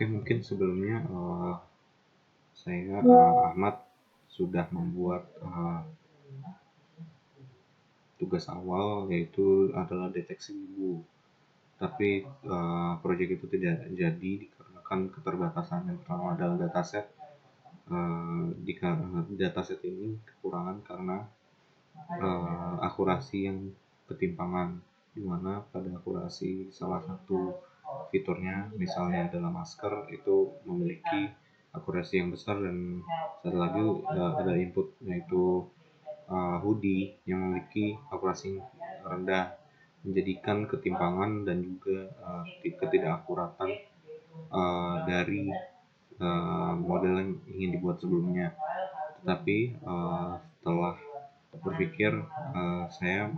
Oke, mungkin sebelumnya saya Ahmad sudah membuat tugas awal yaitu adalah deteksi buku. Tapi proyek itu tidak jadi dikarenakan keterbatasan yang pertama adalah dataset. Di dataset ini kekurangan karena akurasi yang ketimpangan, di mana pada akurasi salah satu fiturnya misalnya adalah masker itu memiliki akurasi yang besar, dan satu lagi ada input yaitu hoodie yang memiliki akurasi rendah, menjadikan ketimpangan dan juga ketidakakuratan dari model yang ingin dibuat sebelumnya. Tetapi setelah berpikir, saya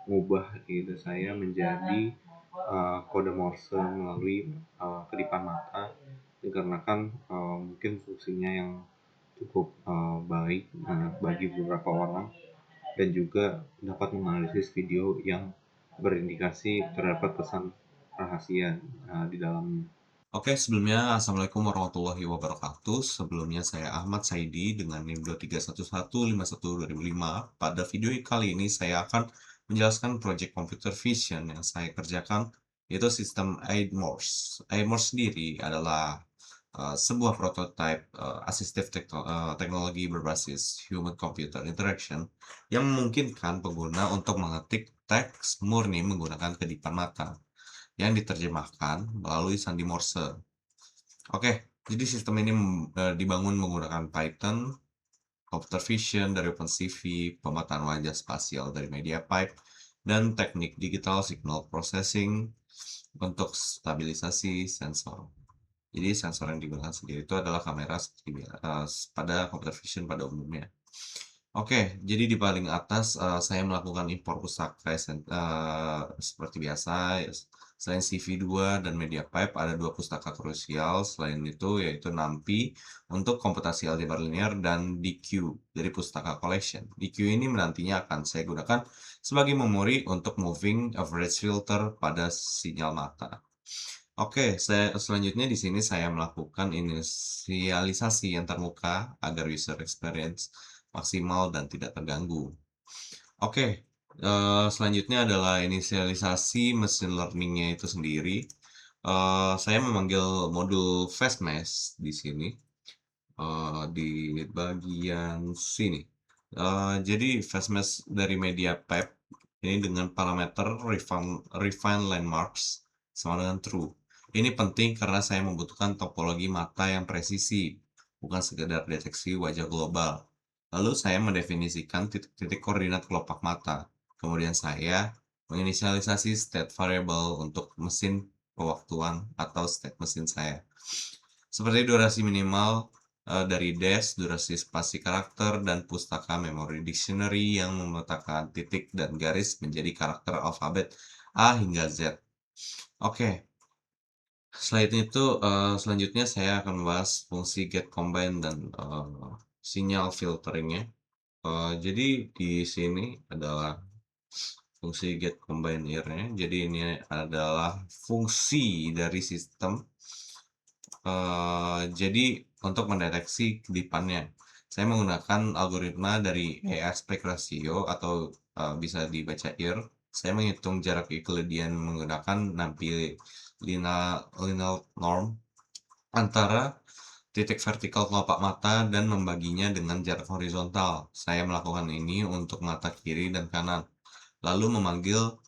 mengubah ide saya menjadi kode Morse melalui kedipan mata, dikarenakan mungkin fungsinya yang cukup baik bagi beberapa orang, dan juga dapat menganalisis video yang berindikasi terdapat pesan rahasia di dalamnya. Oke, sebelumnya Assalamualaikum warahmatullahi wabarakatuh. Sebelumnya saya Ahmad Saidi dengan NIM 231151205. Pada video kali ini saya akan menjelaskan proyek computer vision yang saya kerjakan, yaitu sistem AIMORS. AIMORS sendiri adalah sebuah prototipe asistif teknologi berbasis human computer interaction yang memungkinkan pengguna untuk mengetik teks murni menggunakan kedipan mata yang diterjemahkan melalui sandi Morse. Oke, jadi sistem ini dibangun menggunakan Python, computer vision dari OpenCV, pemetaan wajah spasial dari MediaPipe, dan teknik digital signal processing untuk stabilisasi sensor. Jadi sensor yang digunakan sendiri itu adalah kamera pada computer vision pada umumnya. Oke, jadi di paling atas saya melakukan impor pustaka seperti biasa. Selain CV2 dan MediaPipe, ada dua pustaka krusial. Selain itu yaitu NumPy untuk komputasi aljabar linear dan DQ dari pustaka collection. DQ ini nantinya akan saya gunakan sebagai memori untuk moving average filter pada sinyal mata. Oke, selanjutnya di sini saya melakukan inisialisasi antarmuka agar user experience maksimal dan tidak terganggu. Oke, selanjutnya adalah inisialisasi mesin learning-nya itu sendiri. Saya memanggil modul FastMesh di sini, di bagian sini. Jadi FastMesh dari MediaPipe ini dengan parameter refine landmarks sama dengan true. Ini penting karena saya membutuhkan topologi mata yang presisi, bukan sekedar deteksi wajah global. Lalu saya mendefinisikan titik-titik koordinat kelopak mata. Kemudian saya menginisialisasi state variable untuk mesin pewaktuan atau state mesin saya. Seperti durasi minimal dari dash, durasi spasi karakter, dan pustaka memory dictionary yang memetakan titik dan garis menjadi karakter alfabet A hingga Z. Oke, selain itu, selanjutnya saya akan membahas fungsi get combine dan sinyal filteringnya. Jadi di sini adalah fungsi get combine here-nya. Jadi ini adalah fungsi dari sistem. Jadi untuk mendeteksi kedipannya, saya menggunakan algoritma dari AI aspect ratio atau bisa dibaca IR. Saya menghitung jarak euclidean menggunakan lineal norm antara titik vertikal kelopak mata dan membaginya dengan jarak horizontal. Saya melakukan ini untuk mata kiri dan kanan, lalu mengambil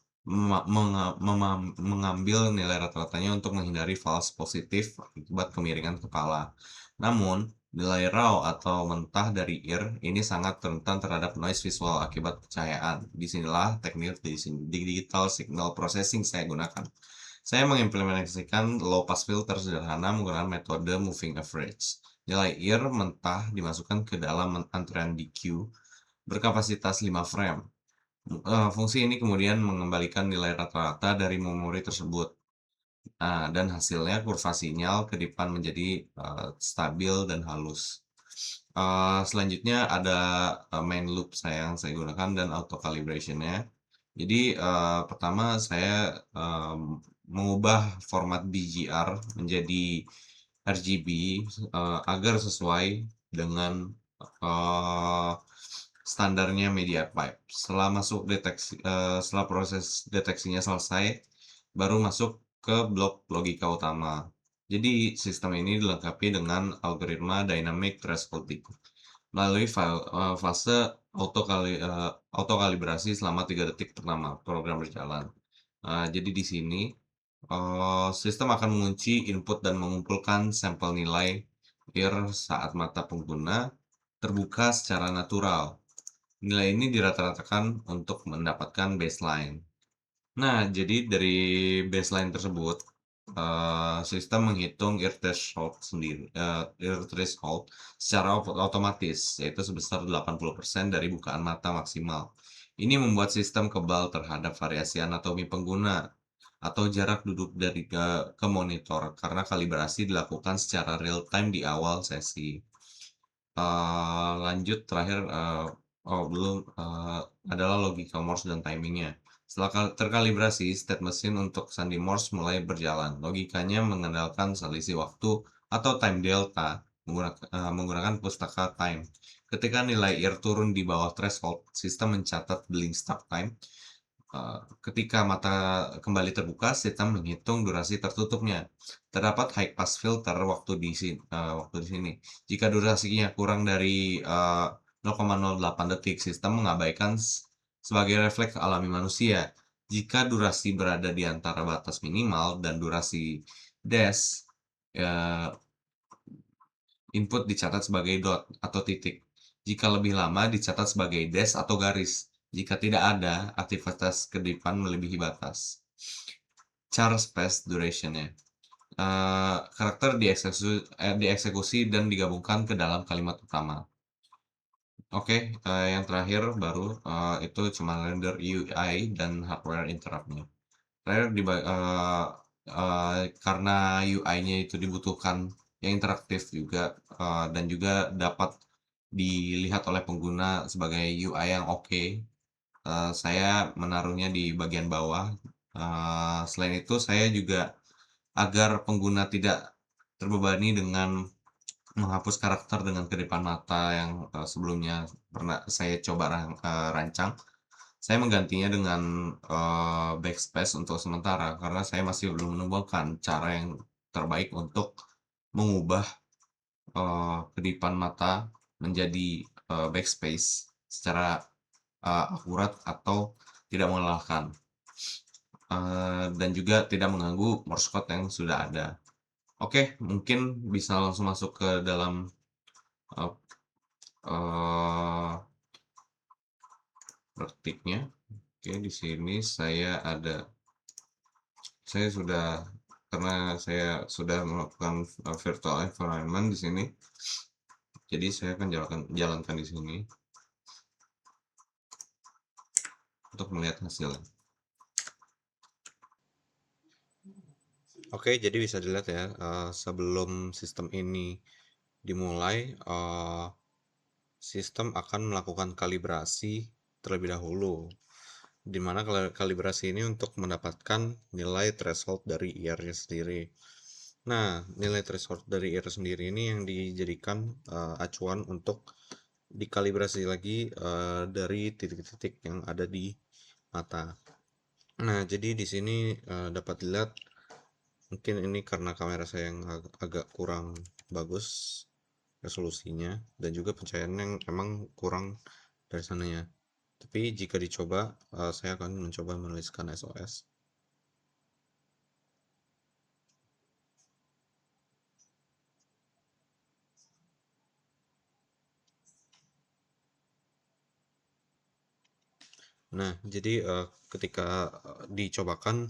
nilai rata-ratanya untuk menghindari false positif akibat kemiringan kepala. Namun, nilai raw atau mentah dari IR ini sangat rentan terhadap noise visual akibat pencahayaan. Disinilah teknik digital signal processing saya gunakan. Saya mengimplementasikan low pass filter sederhana menggunakan metode moving average. Nilai IR mentah dimasukkan ke dalam antrean DQ berkapasitas 5 frame. Fungsi ini kemudian mengembalikan nilai rata-rata dari memori tersebut. Nah, dan hasilnya kurva sinyal kedipan menjadi stabil dan halus. Selanjutnya ada main loop yang saya gunakan dan auto calibration-nya. Jadi pertama saya mengubah format BGR menjadi RGB agar sesuai dengan standarnya media pipe. Setelah proses deteksinya selesai, baru masuk ke blok logika utama. Jadi sistem ini dilengkapi dengan algoritma dynamic threshold melalui fase auto kalibrasi selama 3 detik pertama program berjalan. Jadi di sini sistem akan mengunci input dan mengumpulkan sampel nilai IR saat mata pengguna terbuka secara natural. Nilai ini dirata-ratakan untuk mendapatkan baseline. Nah, jadi dari baseline tersebut, sistem menghitung ear threshold secara otomatis, yaitu sebesar 80% dari bukaan mata maksimal. Ini membuat sistem kebal terhadap variasi anatomi pengguna atau jarak duduk dari ke monitor karena kalibrasi dilakukan secara real time di awal sesi. Lanjut terakhir, belum, adalah logika Morse dan timingnya. Setelah terkalibrasi, state mesin untuk sandi Morse mulai berjalan. Logikanya mengandalkan selisih waktu atau time delta menggunakan pustaka time. Ketika nilai IR turun di bawah threshold, sistem mencatat blink start time. Ketika mata kembali terbuka, sistem menghitung durasi tertutupnya. Terdapat high pass filter waktu di sini. Jika durasinya kurang dari 0,08 detik, sistem mengabaikan sebagai refleks alami manusia. Jika durasi berada di antara batas minimal dan durasi dash, ya, input dicatat sebagai dot atau titik. Jika lebih lama dicatat sebagai dash atau garis. Jika tidak ada, aktivitas kedipan melebihi batas. Cara space duration-nya. Karakter dieksekusi dan digabungkan ke dalam kalimat utama. Oke, yang terakhir baru itu cuma render UI dan hardware interrupt-nya. Terakhir karena UI-nya itu dibutuhkan yang interaktif juga dan juga dapat dilihat oleh pengguna sebagai UI yang oke. Saya menaruhnya di bagian bawah. Selain itu saya juga agar pengguna tidak terbebani dengan menghapus karakter dengan kedipan mata yang sebelumnya pernah saya coba rancang. Saya menggantinya dengan backspace untuk sementara karena saya masih belum menemukan cara yang terbaik untuk mengubah kedipan mata menjadi backspace secara akurat atau tidak melelahkan dan juga tidak mengganggu Morse code yang sudah ada. Oke, mungkin bisa langsung masuk ke dalam uh, uh, praktiknya. Oke, di sini saya sudah karena saya sudah melakukan virtual environment di sini. Jadi saya akan jalankan di sini untuk melihat hasilnya. Oke, jadi bisa dilihat ya, sebelum sistem ini dimulai, sistem akan melakukan kalibrasi terlebih dahulu, di mana kalibrasi ini untuk mendapatkan nilai threshold dari IR-nya sendiri. Nah, nilai threshold dari IR sendiri ini yang dijadikan acuan untuk dikalibrasi lagi dari titik-titik yang ada di mata. Nah, jadi di sini dapat dilihat, mungkin ini karena kamera saya yang agak kurang bagus resolusinya dan juga pencahayaan yang emang kurang dari sananya. Tapi jika dicoba, saya akan mencoba menuliskan SOS. Nah, jadi ketika dicobakan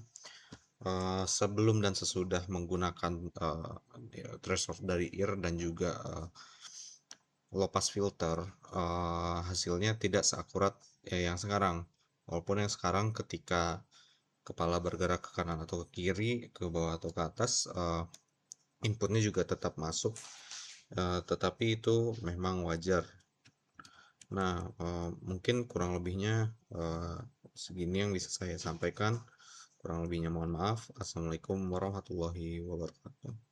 sebelum dan sesudah menggunakan threshold dari ear dan juga low pass filter, hasilnya tidak seakurat yang sekarang. Walaupun yang sekarang ketika kepala bergerak ke kanan atau ke kiri, ke bawah atau ke atas, inputnya juga tetap masuk, tetapi itu memang wajar. Nah, mungkin kurang lebihnya segini yang bisa saya sampaikan. Kurang lebihnya mohon maaf. Assalamualaikum warahmatullahi wabarakatuh.